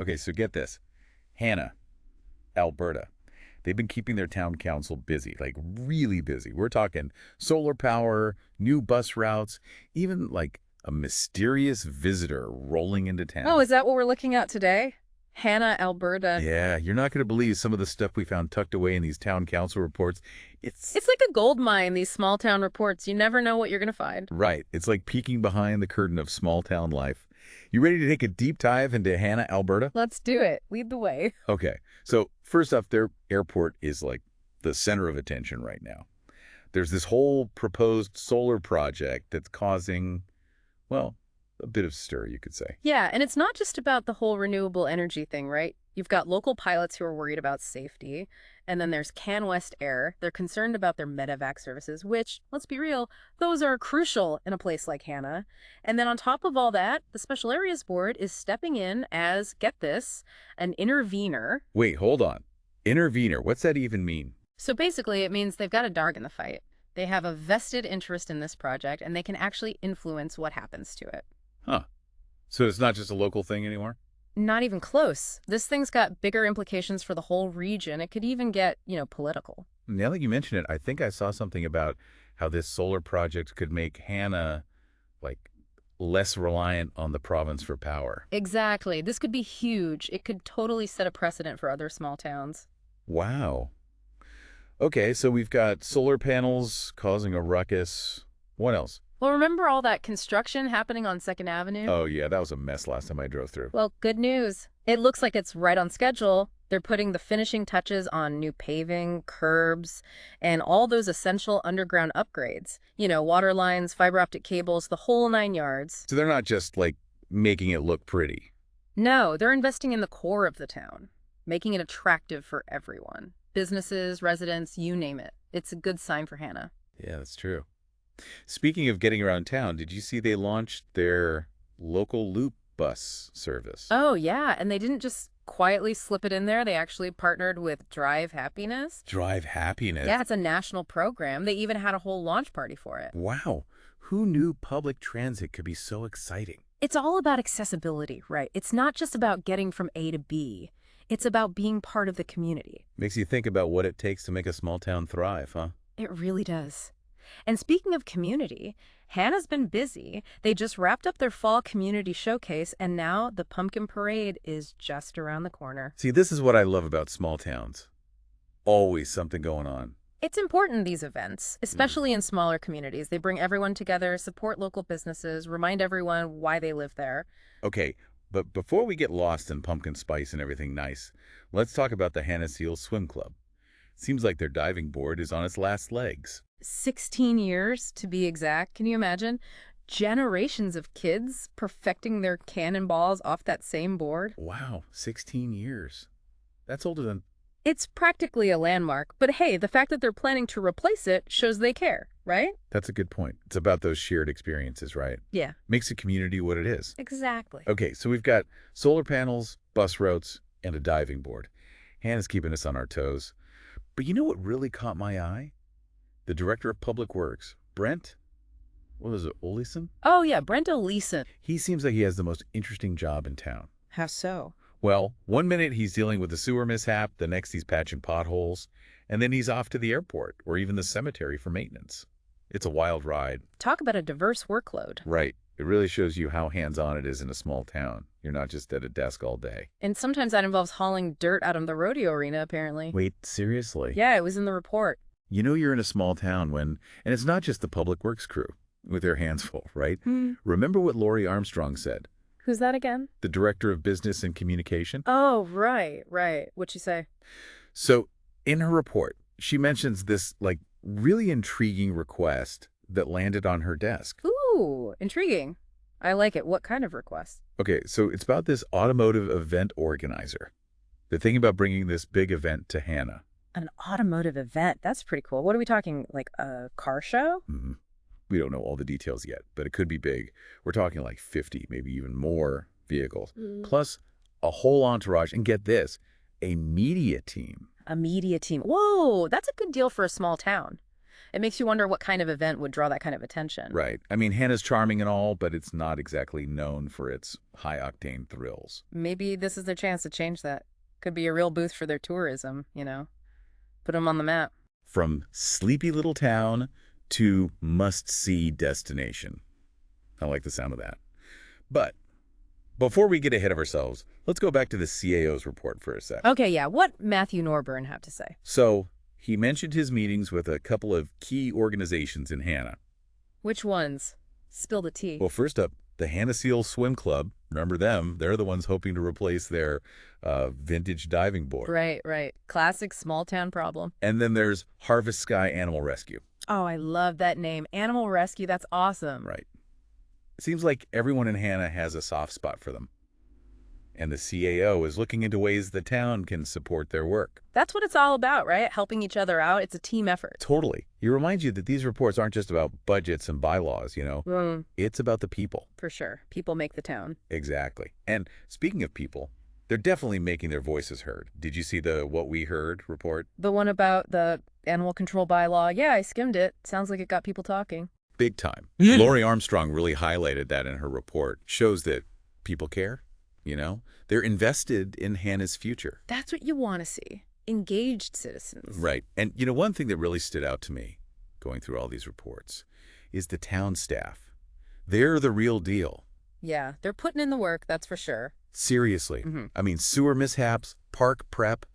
Okay, so get this. Hanna, Alberta. They've been keeping their town council busy, like really busy. We're talking solar power, new bus routes, even like a mysterious visitor rolling into Oh, town. is that what we're looking at today? Hanna, Alberta. Yeah, you're not going to believe some of the stuff we found tucked away in these town council reports. It's It's like a gold mine, these small town reports. You never know what you're going to find. right. It's like peeking behind the curtain of small town life. You ready to take a deep dive into Hanna, Alberta? Let's do it. Lead the way. Okay. So, first off, their airport is like the center of attention right now. There's this whole proposed solar project that's causing, well, a bit of stir, you could say. Yeah, and it's not just about the whole renewable energy thing, right? You've got local pilots who are worried about safety, and then there's CanWest Air. They're concerned about their medevac services, which, let's be real, those are crucial in a place like Hanna. And then on top of all that, the Special Areas Board is stepping in as, get this, an intervener. Wait, hold on. Intervener, what's that even mean? So basically, it means they've got a dog in the fight. They have a vested interest in this project, and they can actually influence what happens to it. Huh. So it's not just a local thing anymore? Not even close. This thing's got bigger implications for the whole region. It could even get, political. Now that you mention it, I think I saw something about how this solar project could make Hanna, like, less reliant on the province for power. Exactly. This could be huge. It could totally set a precedent for other small towns. Wow. Okay, so we've got solar panels causing a ruckus. What else? Well, remember all that construction happening on 2nd Avenue? Oh, yeah, that was a mess last time I drove through. Well, good news. It looks like it's right on schedule. They're putting the finishing touches on new paving, curbs, and all those essential underground upgrades. Water lines, fiber optic cables, the whole 9 yards. So they're not just, like, making it look pretty. No, they're investing in the core of the town, making it attractive for everyone. Businesses, residents, you name it. It's a good sign for Hanna. Yeah, that's true. Speaking of getting around town, did you see they launched their local loop bus service? Oh, yeah, and they didn't just quietly slip it in there. They actually partnered with Drive Happiness. Drive Happiness. Yeah, it's a national program. They even had a whole launch party for it. Wow. Who knew public transit could be so exciting? It's all about accessibility, right? It's not just about getting from A to B. It's about being part of the community. Makes you think about what it takes to make a small town thrive, huh? It really does. And speaking of community, Hanna's been busy. They just wrapped up their fall community showcase, and now the pumpkin parade is just around the corner. See, this is what I love about small towns. Always something going on. It's important, these events, especially in smaller communities. They bring everyone together, support local businesses, remind everyone why they live there. Okay, but before we get lost in pumpkin spice and everything nice, let's talk about the Hanna Seal Swim Club. Seems like their diving board is on its last legs. 16 years, to be exact. Can you imagine? Generations of kids perfecting their cannonballs off that same board. Wow, 16 years. That's older than... It's practically a landmark, but hey, the fact that they're planning to replace it shows they care, right? That's a good point. It's about those shared experiences, right? Yeah, Makes a community what it is. exactly. Okay, so we've got solar panels, bus routes, and a diving board. Hannah's keeping us on our toes. But you know what really caught my eye? The director of public works, Brent, what was it, Oleson? Oh yeah, Brent Oleson. He seems like he has the most interesting job in town. How so? Well, one minute he's dealing with a sewer mishap, the next he's patching potholes, and then he's off to the airport or even the cemetery for maintenance. It's a wild ride. Talk about a diverse workload. Right. It really shows you how hands-on it is in a small town. You're not just at a desk all day. And sometimes that involves hauling dirt out of the rodeo arena, apparently. Wait, seriously? Yeah, it was in the report. You know you're in a small town when, and it's not just the public works crew with their hands full, right? Remember what Lori Armstrong said, Who's that again? the director of business and communication? Oh, right. What'd you say? So in her report, she mentions this like really intriguing request that landed on her desk. Ooh, intriguing. I like it. What kind of request? Okay, so it's about this automotive event organizer. They're thinking about bringing this big event to Hanna. An automotive event. That's pretty cool. What are we talking? Like a car show? We don't know all the details yet, but it could be big. We're talking like 50, maybe even more vehicles, plus a whole entourage. And get this, a media team. A media team. Whoa, that's a good deal for a small town. It makes you wonder what kind of event would draw that kind of attention. Right. I mean, Hannah's charming and all, but it's not exactly known for its high-octane thrills. Maybe this is their chance to change that. Could be a real boost for their tourism, Put them on the map. From sleepy little town to must-see destination. I like the sound of that. But before we get ahead of ourselves, let's go back to the CAO's report for a sec. Okay, yeah. What Matthew Norburn have to say? So he mentioned his meetings with a couple of key organizations in Hanna. Which ones? Spill the tea. Well, first up, the Hanna Seal Swim Club. Remember them? They're the ones hoping to replace their vintage diving board. Right. Classic small town problem. And then there's Harvest Sky Animal Rescue. Oh, I love that name. Animal Rescue, that's awesome. Right. It seems like everyone in Hanna has a soft spot for them. And the CAO is looking into ways the town can support their work. That's what it's all about, right? Helping each other out. It's a team effort. Totally. It reminds you that these reports aren't just about budgets and bylaws, It's about the people. For sure. People make the town. Exactly. And speaking of people, they're definitely making their voices heard. Did you see the What We Heard report? The one about the animal control bylaw. Yeah, I skimmed it. Sounds like it got people talking. Big time. Lori Armstrong really highlighted that in her report. Shows that people care, They're invested in Hanna's future. That's what you want to see. Engaged citizens. Right. And, one thing that really stood out to me going through all these reports is the town staff. They're the real deal. Yeah, they're putting in the work, that's for sure. Seriously. I mean, sewer mishaps, park prep,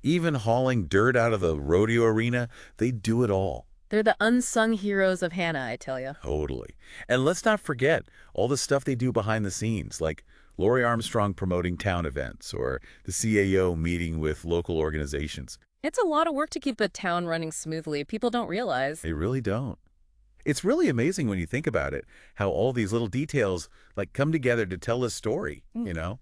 even hauling dirt out of the rodeo arena, they do it all. They're the unsung heroes of Hanna, I tell you. Totally. And let's not forget all the stuff they do behind the scenes, like Lori Armstrong promoting town events or the CAO meeting with local organizations. It's a lot of work to keep a town running smoothly. People don't realize. They really don't. It's really amazing when you think about it, how all these little details come together to tell a story,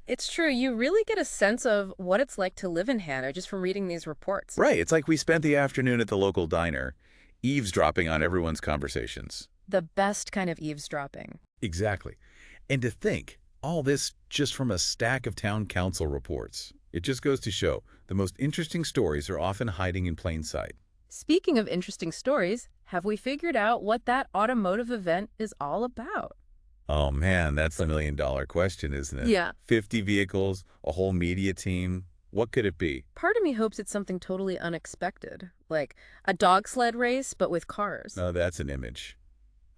It's true. You really get a sense of what it's like to live in Hanna just from reading these reports. Right. It's like we spent the afternoon at the local diner, eavesdropping on everyone's conversations. The best kind of eavesdropping. Exactly. And to think, all this just from a stack of town council reports. It just goes to show the most interesting stories are often hiding in plain sight. Speaking of interesting stories, have we figured out what that automotive event is all about? Oh man, that's the million-dollar question, isn't it? Yeah. 50 vehicles, a whole media team. What could it be? Part of me hopes it's something totally unexpected, like a dog sled race, but with cars. No, that's an image.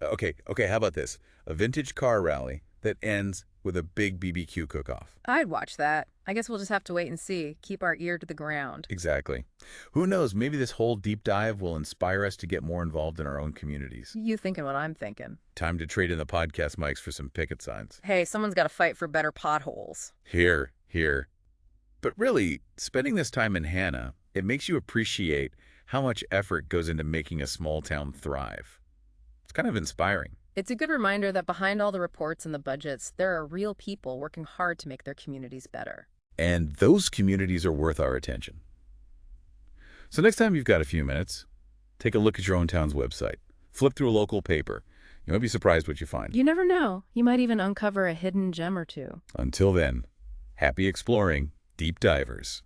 Okay, how about this? A vintage car rally that ends with a big BBQ cook-off. I'd watch that. I guess we'll just have to wait and see. Keep our ear to the ground. Exactly. Who knows, maybe this whole deep dive will inspire us to get more involved in our own communities. You thinking what I'm thinking. Time to trade in the podcast mics for some picket signs. Hey, someone's got to fight for better potholes. Here. But really, spending this time in Hanna, it makes you appreciate how much effort goes into making a small town thrive. It's kind of inspiring. It's a good reminder that behind all the reports and the budgets, there are real people working hard to make their communities better. And those communities are worth our attention. So next time you've got a few minutes, take a look at your own town's website. Flip through a local paper. You might be surprised what you find. You never know. You might even uncover a hidden gem or two. Until then, happy exploring, deep divers.